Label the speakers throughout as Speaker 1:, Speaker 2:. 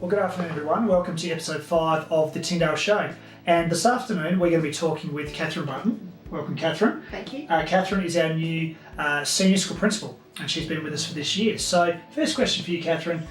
Speaker 1: Well, good afternoon, everyone. Welcome to episode 5 of the Tyndale Show. And this afternoon, we're going to be talking with Kathryn Button. Welcome, Kathryn.
Speaker 2: Thank you.
Speaker 1: Kathryn is our new senior school principal, and she's been with us for this year. So, first question for you, Kathryn.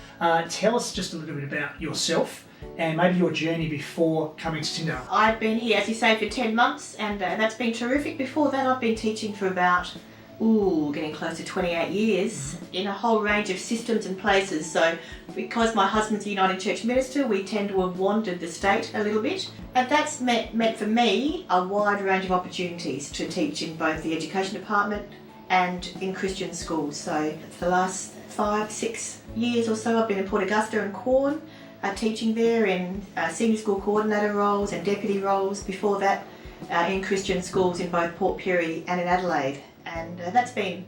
Speaker 1: Tell us just a little bit about yourself and maybe your journey before coming to Tyndale.
Speaker 2: I've been here, as you say, for 10 months, and that's been terrific. Before that, I've been teaching for about, getting close to 28 years in a whole range of systems and places. So because my husband's a United Church minister, we tend to have wandered the state a little bit. And that's meant for me a wide range of opportunities to teach in both the education department and in Christian schools. So for the last 5-6 years or so, I've been in Port Augusta and Corn, teaching there in senior school coordinator roles and deputy roles. Before that, in Christian schools in both Port Pirie and in Adelaide. And that's been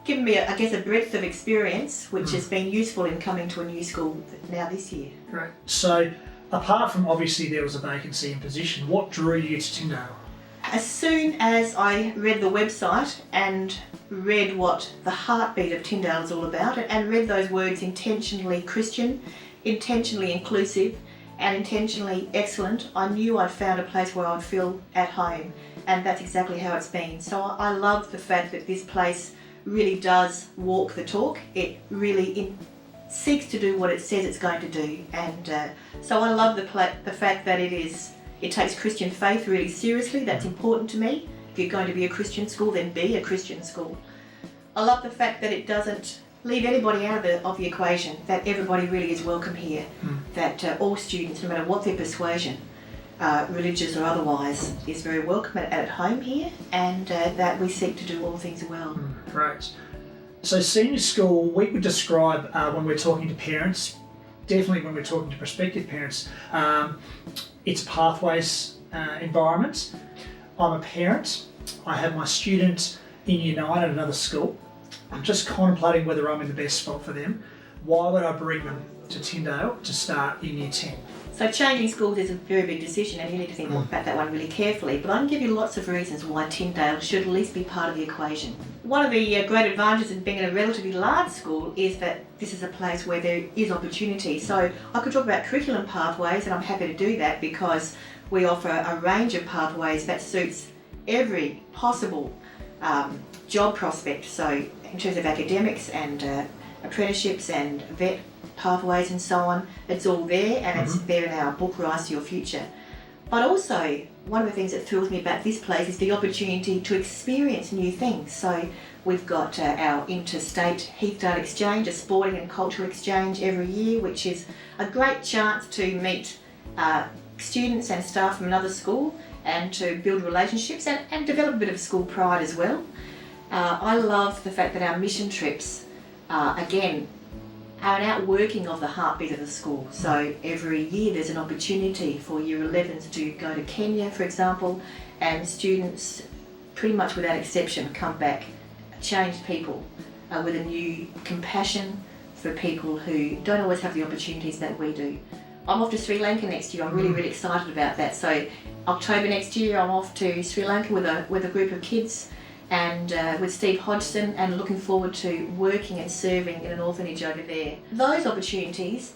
Speaker 2: given me, I guess, a breadth of experience, which has been useful in coming to a new school now this year.
Speaker 1: Great. So, apart from obviously there was a vacancy in position, what drew you to Tyndale?
Speaker 2: As soon as I read the website and read what the heartbeat of Tyndale is all about, and read those words intentionally Christian, intentionally inclusive, and intentionally excellent, I knew I'd found a place where I'd feel at home, and that's exactly how it's been. So I love the fact that this place really does walk the talk. It really seeks to do what it says it's going to do, and so I love the fact that it takes Christian faith really seriously. That's important to me. If you're going to be a Christian school, then be a Christian school. I love the fact that it doesn't leave anybody out of the equation, that everybody really is welcome here, that all students, no matter what their persuasion, religious or otherwise, is very welcome at home here, and that we seek to do all things well.
Speaker 1: Great. So senior school, we would describe when we're talking to parents, definitely when we're talking to prospective parents, it's a pathways environment. I'm a parent. I have my student in Year 9 at another school. I'm just contemplating whether I'm in the best spot for them. Why would I bring them to Tyndale to start in Year 10?
Speaker 2: So changing schools is a very big decision, and you need to think about that one really carefully. But I can give you lots of reasons why Tyndale should at least be part of the equation. One of the great advantages in being in a relatively large school is that this is a place where there is opportunity. So I could talk about curriculum pathways, and I'm happy to do that because we offer a range of pathways that suits every possible job prospect. So in terms of academics and apprenticeships and vet pathways and so on, it's all there, and it's there in our book Rise to Your Future. But also, one of the things that thrills me about this place is the opportunity to experience new things. So we've got our interstate Heathdale Exchange, a sporting and cultural exchange every year, which is a great chance to meet students and staff from another school and to build relationships and develop a bit of school pride as well. I love the fact that our mission trips, again, are an outworking of the heartbeat of the school. So every year there's an opportunity for Year 11s to go to Kenya, for example, and students, pretty much without exception, come back changed people with a new compassion for people who don't always have the opportunities that we do. I'm off to Sri Lanka next year. I'm really, really excited about that. So October next year, I'm off to Sri Lanka with a group of kids and with Steve Hodgson, and looking forward to working and serving in an orphanage over there. Those opportunities,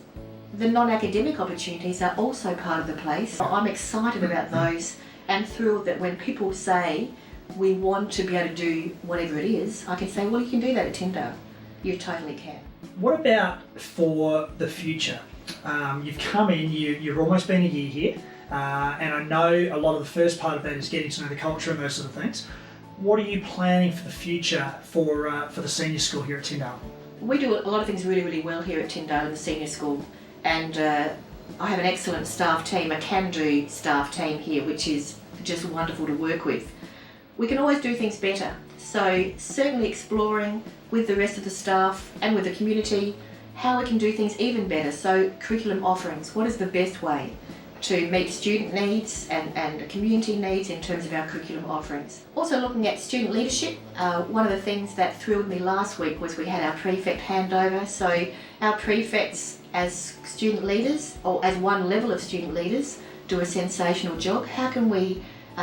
Speaker 2: the non-academic opportunities, are also part of the place. I'm excited about those and thrilled that when people say we want to be able to do whatever it is, I can say, well, you can do that at Tyndale. You totally can.
Speaker 1: What about for the future? You've come in, you've almost been a year here, and I know a lot of the first part of that is getting to know the culture and those sort of things. What are you planning for the future for the senior school here at Tyndale?
Speaker 2: We do a lot of things really, really well here at Tyndale in the senior school, and I have an excellent staff team, a can-do staff team here, which is just wonderful to work with. We can always do things better, so certainly exploring with the rest of the staff and with the community how we can do things even better. So curriculum offerings, what is the best way to meet student needs and community needs in terms of our curriculum offerings. Also looking at student leadership, one of the things that thrilled me last week was we had our prefect handover. So our prefects as student leaders, or as one level of student leaders, do a sensational job. How can we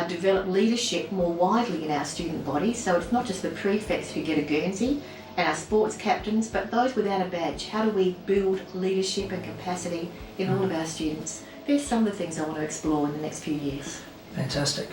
Speaker 2: develop leadership more widely in our student body? So it's not just the prefects who get a Guernsey, and our sports captains, but those without a badge. How do we build leadership and capacity in all of our students? There's some of the things I want to explore in the next few years.
Speaker 1: Fantastic.